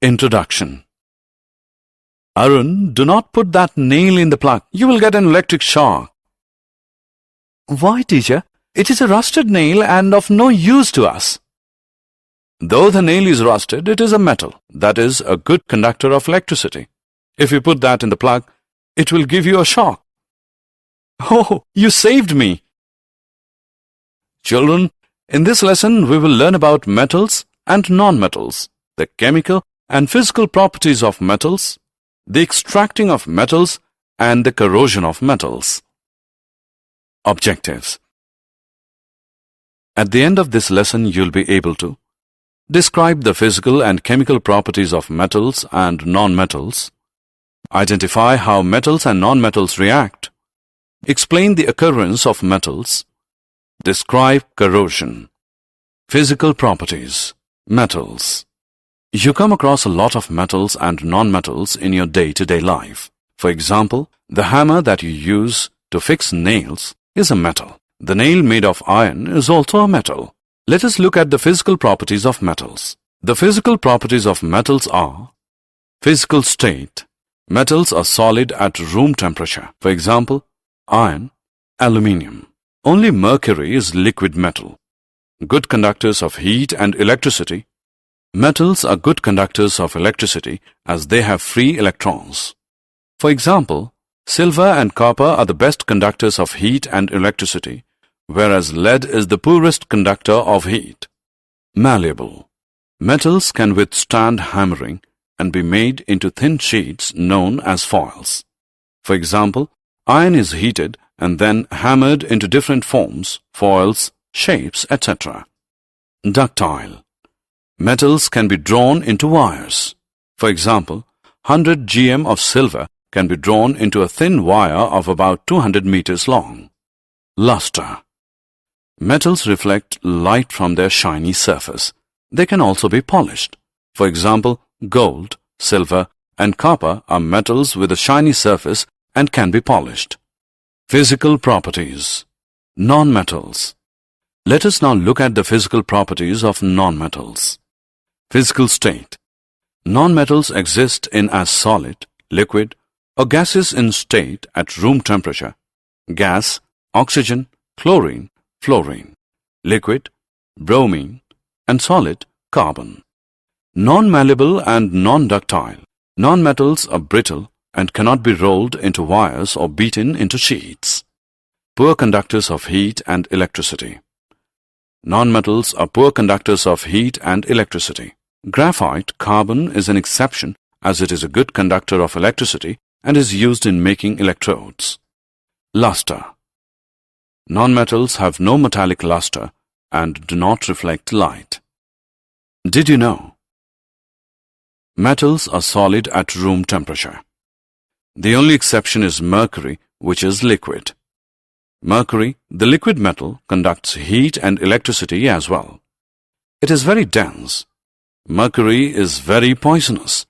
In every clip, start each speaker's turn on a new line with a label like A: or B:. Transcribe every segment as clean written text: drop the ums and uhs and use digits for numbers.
A: Introduction. Arun, do not put that nail in the plug. You will get an electric shock. Why, teacher? It is a rusted nail and of no use to us. Though the nail is rusted, it is a metal, that is, a good conductor of electricity. If you put that in the plug, it will give you a shock. Oh, you saved me! Children, in this lesson we will learn about metals and non-metals, the chemical and physical properties of metals, the extracting of metals, and the corrosion of metals. Objectives. At the end of this lesson, you'll be able to describe the physical and chemical properties of metals and non-metals, identify how metals and non-metals react, explain the occurrence of metals, describe corrosion. Physical properties. Metals. You come across a lot of metals and non-metals in your day-to-day life. For example, the hammer that you use to fix nails is a metal. The nail made of iron is also a metal. Let us look at the physical properties of metals. The physical properties of metals are: physical state. Metals are solid at room temperature. For example, iron, aluminium. Only mercury is liquid metal. Good conductors of heat and electricity. Metals are good conductors of electricity as they have free electrons. For example, silver and copper are the best conductors of heat and electricity, whereas lead is the poorest conductor of heat. Malleable. Metals can withstand hammering and be made into thin sheets known as foils. For example, iron is heated and then hammered into different forms, foils, shapes, etc. Ductile. Metals can be drawn into wires. For example, 100 gm of silver can be drawn into a thin wire of about 200 meters long. Luster. Metals reflect light from their shiny surface. They can also be polished. For example, gold, silver, and copper are metals with a shiny surface and can be polished. Physical properties. Non-metals. Let us now look at the physical properties of non-metals. Physical state. Non-metals exist in as solid, liquid, or gaseous in state at room temperature. Gas, oxygen, chlorine, fluorine. Liquid, bromine, and solid, carbon. Non-malleable and non-ductile. Non-metals are brittle and cannot be rolled into wires or beaten into sheets. Poor conductors of heat and electricity. Non-metals are poor conductors of heat and electricity. Graphite, carbon, is an exception as it is a good conductor of electricity and is used in making electrodes. Luster. Non-metals have no metallic luster and do not reflect light. Did you know? Metals are solid at room temperature. The only exception is mercury, which is liquid. Mercury, the liquid metal, conducts heat and electricity as well. It is very dense. Mercury is very poisonous.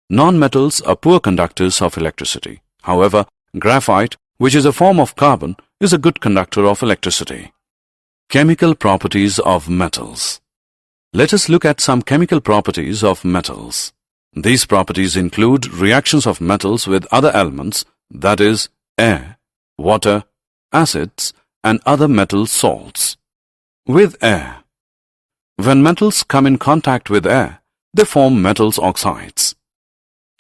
A: Non-metals are poor conductors of electricity. However, graphite, which is a form of carbon, is a good conductor of electricity. Chemical properties of metals. Let us look at some chemical properties of metals. These properties include reactions of metals with other elements, that is, air, water, acids, and other metal salts. With air. When metals come in contact with air, they form metals oxides.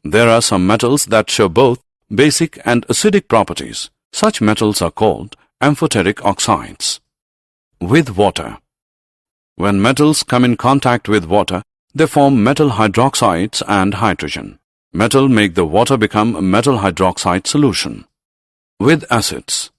A: There are some metals that show both basic and acidic properties. Such metals are called amphoteric oxides. With water. When metals come in contact with water, they form metal hydroxides and hydrogen. Metal make the water become a metal hydroxide solution. With acids.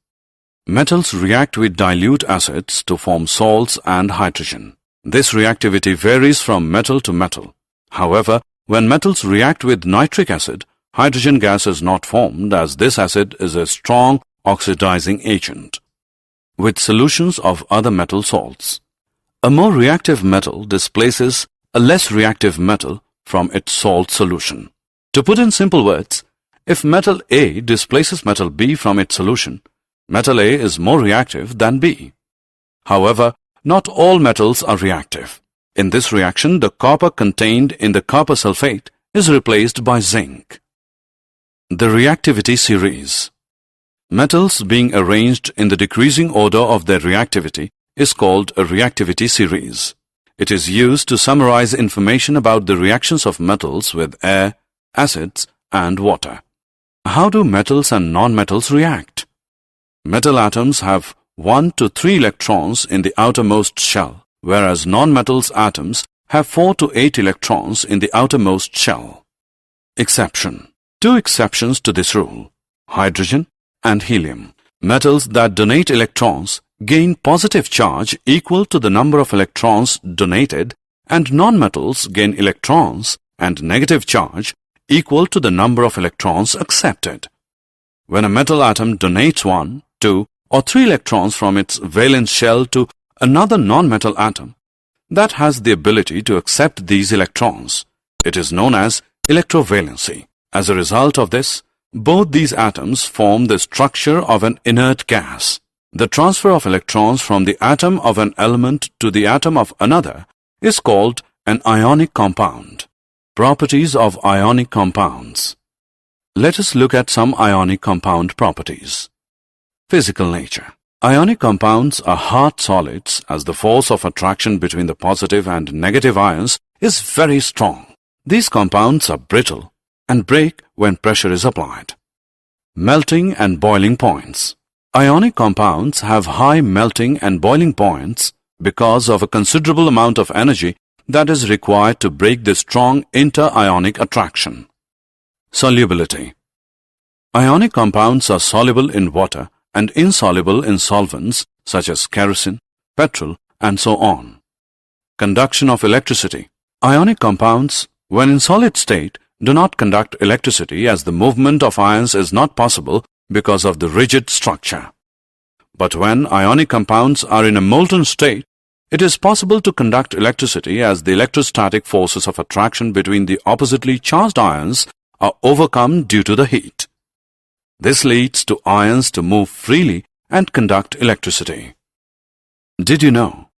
A: Metals react with dilute acids to form salts and hydrogen. This reactivity varies from metal to metal. However, when metals react with nitric acid, hydrogen gas is not formed as this acid is a strong oxidizing agent. With solutions of other metal salts. A more reactive metal displaces a less reactive metal from its salt solution. To put in simple words, if metal A displaces metal B from its solution, metal A is more reactive than B. However, not all metals are reactive. In this reaction, the copper contained in the copper sulfate is replaced by zinc. The reactivity series. Metals being arranged in the decreasing order of their reactivity is called a reactivity series. It is used to summarize information about the reactions of metals with air, acids, and water. How do metals and nonmetals react? Metal atoms have 1 to 3 electrons in the outermost shell, whereas nonmetals atoms have 4 to 8 electrons in the outermost shell. Exception. 2 exceptions to this rule: hydrogen and helium. Metals that donate electrons gain positive charge equal to the number of electrons donated, and nonmetals gain electrons and negative charge equal to the number of electrons accepted. When a metal atom donates 1, 2, or 3 electrons from its valence shell to another nonmetal atom that has the ability to accept these electrons, it is known as electrovalency. As a result of this, both these atoms form the structure of an inert gas. The transfer of electrons from the atom of an element to the atom of another is called an ionic compound. Properties of ionic compounds. Let us look at some ionic compound properties. Physical nature. Ionic compounds are hard solids as the force of attraction between the positive and negative ions is very strong. These compounds are brittle and break when pressure is applied. Melting and boiling points. Ionic compounds have high melting and boiling points because of a considerable amount of energy that is required to break the strong inter-ionic attraction. Solubility. Ionic compounds are soluble in water and insoluble in solvents such as kerosene, petrol, and so on. Conduction of electricity. Ionic compounds, when in solid state, do not conduct electricity as the movement of ions is not possible because of the rigid structure. But when ionic compounds are in a molten state, it is possible to conduct electricity as the electrostatic forces of attraction between the oppositely charged ions are overcome due to the heat. This leads to ions to move freely and conduct electricity. Did you know?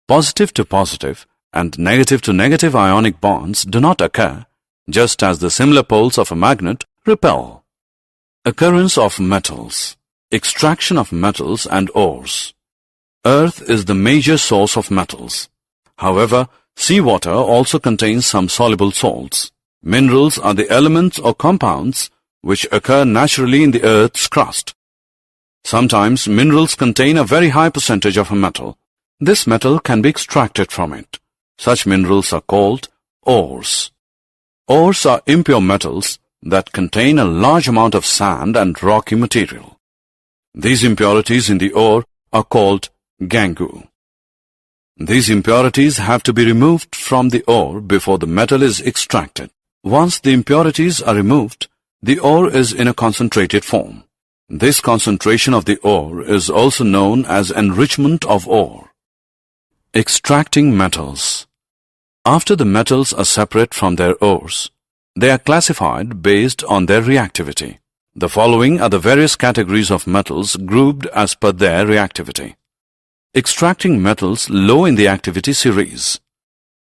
A: Positive to positive and negative to negative ionic bonds do not occur, just as the similar poles of a magnet repel. Occurrence of metals. Extraction of metals and ores. Earth is the major source of metals. However, seawater also contains some soluble salts. Minerals are the elements or compounds which occur naturally in the Earth's crust. Sometimes minerals contain a very high percentage of a metal. This metal can be extracted from it. Such minerals are called ores. Ores are impure metals that contain a large amount of sand and rocky material. These impurities in the ore are called gangue. These impurities have to be removed from the ore before the metal is extracted. Once the impurities are removed, the ore is in a concentrated form. This concentration of the ore is also known as enrichment of ore. Extracting metals. After the metals are separate from their ores, they are classified based on their reactivity. The following are the various categories of metals grouped as per their reactivity. Extracting metals low in the activity series.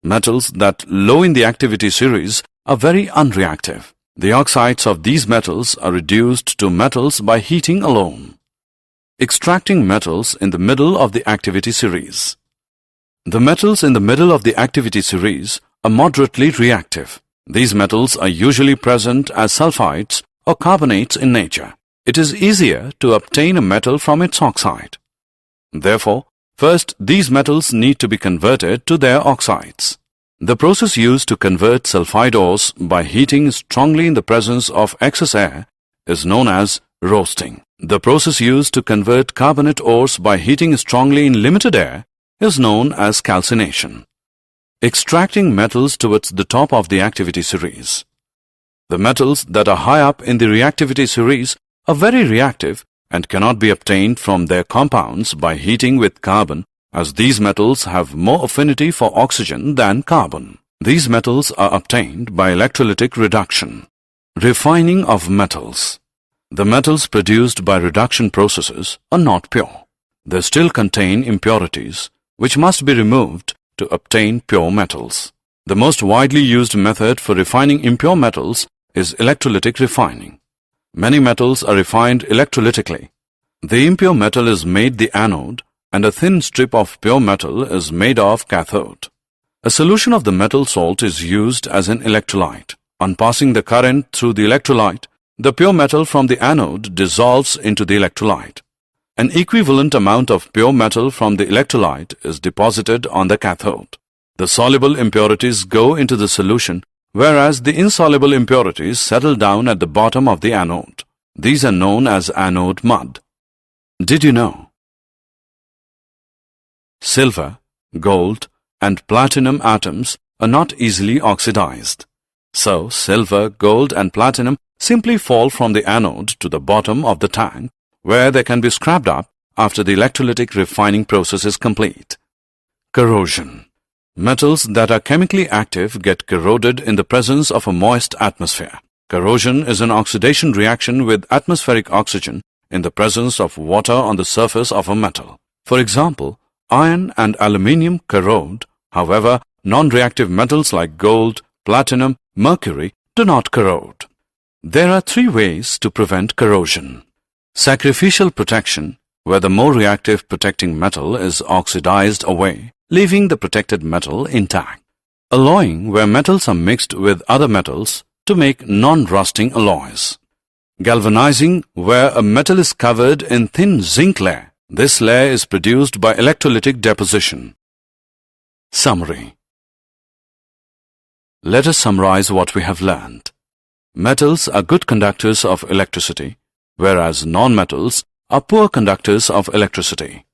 A: Metals that low in the activity series are very unreactive. The oxides of these metals are reduced to metals by heating alone. Extracting metals in the middle of the activity series. The metals in the middle of the activity series are moderately reactive. These metals are usually present as sulfides or carbonates in nature. It is easier to obtain a metal from its oxide. Therefore, first these metals need to be converted to their oxides. The process used to convert sulfide ores by heating strongly in the presence of excess air is known as roasting. The process used to convert carbonate ores by heating strongly in limited air is known as calcination. Extracting metals towards the top of the activity series. The metals that are high up in the reactivity series are very reactive and cannot be obtained from their compounds by heating with carbon, as these metals have more affinity for oxygen than carbon. These metals are obtained by electrolytic reduction. Refining of metals. The metals produced by reduction processes are not pure. They still contain impurities, which must be removed to obtain pure metals. The most widely used method for refining impure metals is electrolytic refining. Many metals are refined electrolytically. The impure metal is made the anode and a thin strip of pure metal is made of cathode. A solution of the metal salt is used as an electrolyte. On passing the current through the electrolyte, the pure metal from the anode dissolves into the electrolyte. An equivalent amount of pure metal from the electrolyte is deposited on the cathode. The soluble impurities go into the solution, whereas the insoluble impurities settle down at the bottom of the anode. These are known as anode mud. Did you know? Silver, gold, and platinum atoms are not easily oxidized. So, silver, gold, and platinum simply fall from the anode to the bottom of the tank, where they can be scrapped up after the electrolytic refining process is complete. Corrosion. Metals that are chemically active get corroded in the presence of a moist atmosphere. Corrosion is an oxidation reaction with atmospheric oxygen in the presence of water on the surface of a metal. For example, iron and aluminium corrode. However, non-reactive metals like gold, platinum, mercury do not corrode. There are 3 ways to prevent corrosion. Sacrificial protection, where the more reactive protecting metal is oxidized away, leaving the protected metal intact. Alloying, where metals are mixed with other metals to make non-rusting alloys. Galvanizing, where a metal is covered in thin zinc layer. This layer is produced by electrolytic deposition. Summary. Let us summarize what we have learned. Metals are good conductors of electricity, whereas non-metals are poor conductors of electricity.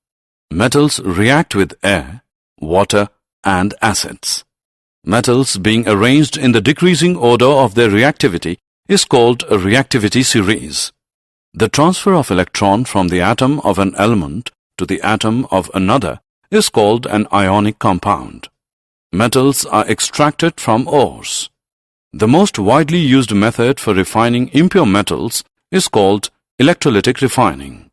A: Metals react with air, water, and acids. Metals being arranged in the decreasing order of their reactivity is called a reactivity series. The transfer of electron from the atom of an element to the atom of another is called an ionic compound. Metals are extracted from ores. The most widely used method for refining impure metals is called electrolytic refining.